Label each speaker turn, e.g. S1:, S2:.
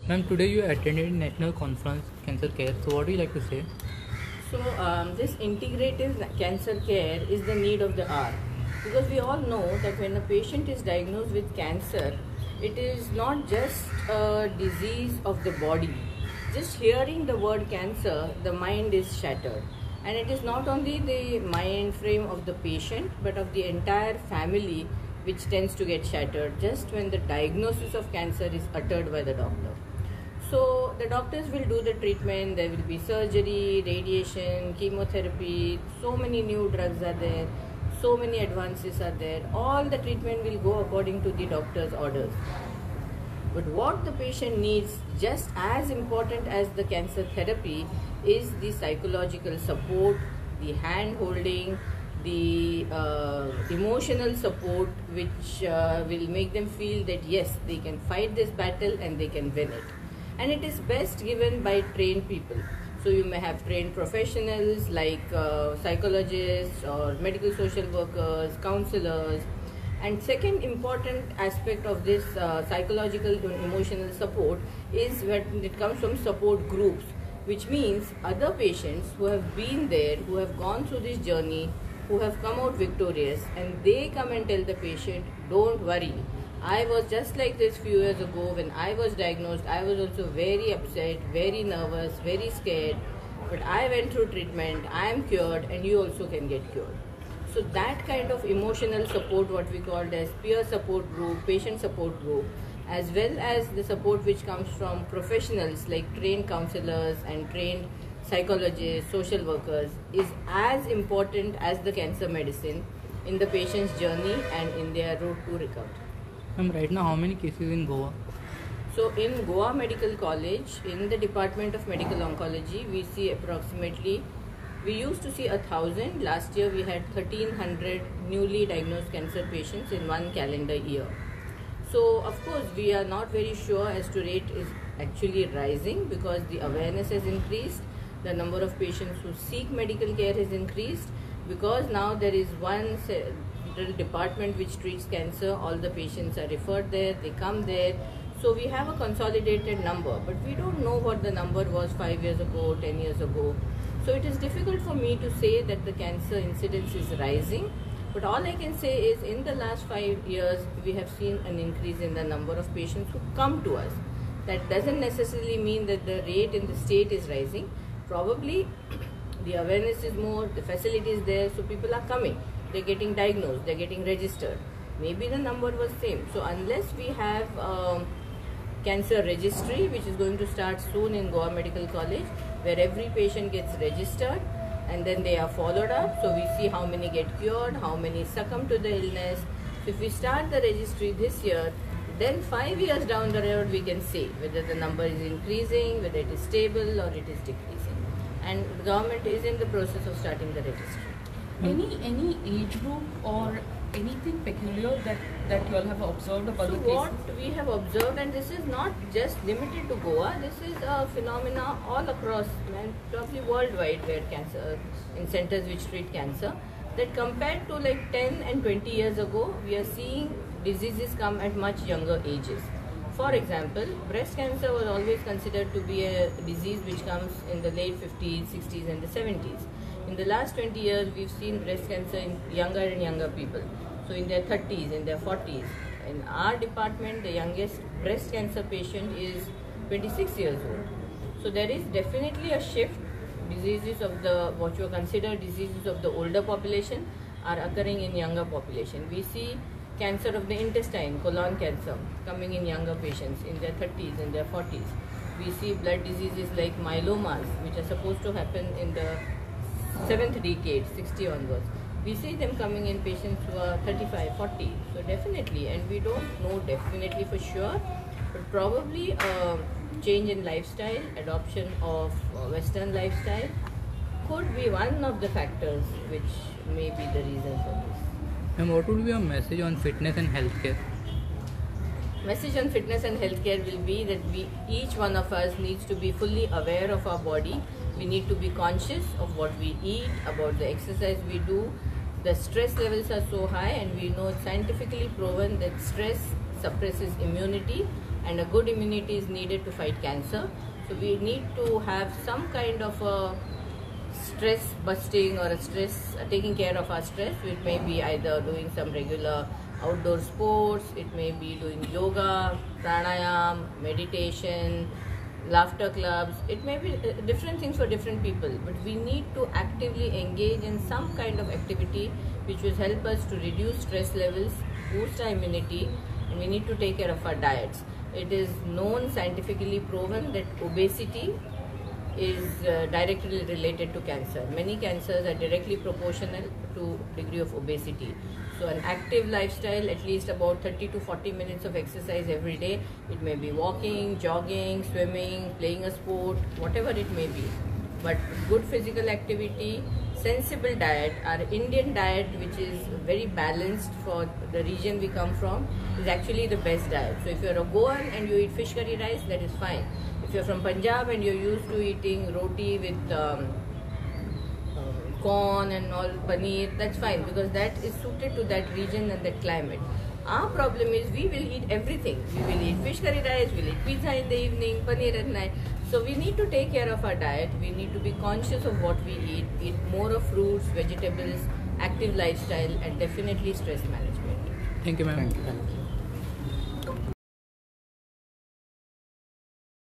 S1: Ma'am, today you attended National Conference Cancer Care. So, what do you like to say?
S2: This integrative cancer care is the need of the hour, because we all know that when a patient is diagnosed with cancer, it is not just a disease of the body. Just hearing the word cancer, the mind is shattered. And it is not only the mind frame of the patient, but of the entire family, which tends to get shattered just when the diagnosis of cancer is uttered by the doctor. So the doctors will do the treatment, there will be surgery, radiation, chemotherapy, so many new drugs are there, so many advances are there. All the treatment will go according to the doctor's orders. But what the patient needs, just as important as the cancer therapy, is the psychological support, the hand holding, the emotional support, which will make them feel that yes, they can fight this battle and they can win it. And it is best given by trained people. So you may have trained professionals like psychologists or medical social workers, counselors. And second important aspect of this psychological and emotional support is when it comes from support groups, which means other patients who have been there, who have gone through this journey, who have come out victorious, and they come and tell the patient, don't worry, I was just like this few years ago. When I was diagnosed, I was also very upset, very nervous, very scared. But I went through treatment, I am cured, and you also can get cured. So that kind of emotional support, what we called as peer support group, patient support group, as well as the support which comes from professionals like trained counselors and trained psychologists, social workers, is as important as the cancer medicine in the patient's journey and in their road to recovery.
S1: Ma'am, right now, how many cases in Goa?
S2: So in Goa Medical College, in the Department of Medical Oncology, we see approximately, we used to see 1,000. Last year we had 1,300 newly diagnosed cancer patients in one calendar year. So of course we are not very sure as to rate is actually rising, because the awareness has increased, the number of patients who seek medical care has increased, because now there is one department which treats cancer, all the patients are referred there, they come there. So we have a consolidated number, but we don't know what the number was 5 years ago, 10 years ago. So it is difficult for me to say that the cancer incidence is rising. But all I can say is in the last 5 years, we have seen an increase in the number of patients who come to us. That doesn't necessarily mean that the rate in the state is rising. Probably the awareness is more, the facility is there, so people are coming. They're getting diagnosed, they're getting registered. Maybe the number was same. So unless we have cancer registry, which is going to start soon in Goa Medical College, where every patient gets registered and then they are followed up. So we see how many get cured, how many succumb to the illness. So if we start the registry this year, then 5 years down the road we can say whether the number is increasing, whether it is stable or it is decreasing. And the government is in the process of starting the registry.
S3: Any age group or anything peculiar that you all have observed about the
S2: So
S3: cases?
S2: what we have observed, and this is not just limited to Goa, this is a phenomena all across and probably worldwide, where cancer in centers which treat cancer, that compared to like 10 and 20 years ago, we are seeing diseases come at much younger ages. For example, breast cancer was always considered to be a disease which comes in the late 50s, 60s and the 70s. In the last 20 years, we've seen breast cancer in younger and younger people. So in their 30s, in their 40s. In our department, the youngest breast cancer patient is 26 years old. So there is definitely a shift. Diseases of the, what you consider diseases of the older population, are occurring in younger population. We see cancer of the intestine, colon cancer, coming in younger patients in their 30s, in their 40s. We see blood diseases like myelomas, which are supposed to happen in the 7th decade, 60 onwards. We see them coming in patients who are 35, 40. So definitely, and we don't know definitely for sure, but probably a change in lifestyle, adoption of Western lifestyle could be one of the factors which may be the reason for this.
S1: And what would be your message on fitness and healthcare?
S2: Message on fitness and healthcare will be that each one of us needs to be fully aware of our body. We need to be conscious of what we eat, about the exercise we do. The stress levels are so high, and we know it's scientifically proven that stress suppresses immunity and a good immunity is needed to fight cancer. So we need to have some kind of a stress busting or a stress taking care of our stress. It may be either doing some regular outdoor sports, it may be doing yoga, pranayam, meditation, laughter clubs. It may be different things for different people, but we need to actively engage in some kind of activity which will help us to reduce stress levels, boost our immunity, and we need to take care of our diets. It is known, scientifically proven, that obesity is directly related to cancer. Many cancers are directly proportional to degree of obesity. So an active lifestyle, at least about 30 to 40 minutes of exercise every day. It may be walking, jogging, swimming, playing a sport, whatever it may be. But good physical activity, sensible diet, our Indian diet, which is very balanced for the region we come from, is actually the best diet. So if you're a Goan and you eat fish curry rice, that is fine. If you're from Punjab and you're used to eating roti with corn and all paneer, that's fine, because that is suited to that region and that climate. Our problem is we will eat everything. We will eat fish curry rice, we'll eat pizza in the evening, paneer at night. So we need to take care of our diet. We need to be conscious of what we eat more of fruits, vegetables, active lifestyle, and definitely stress management.
S1: Thank you, ma'am.
S4: Thank you.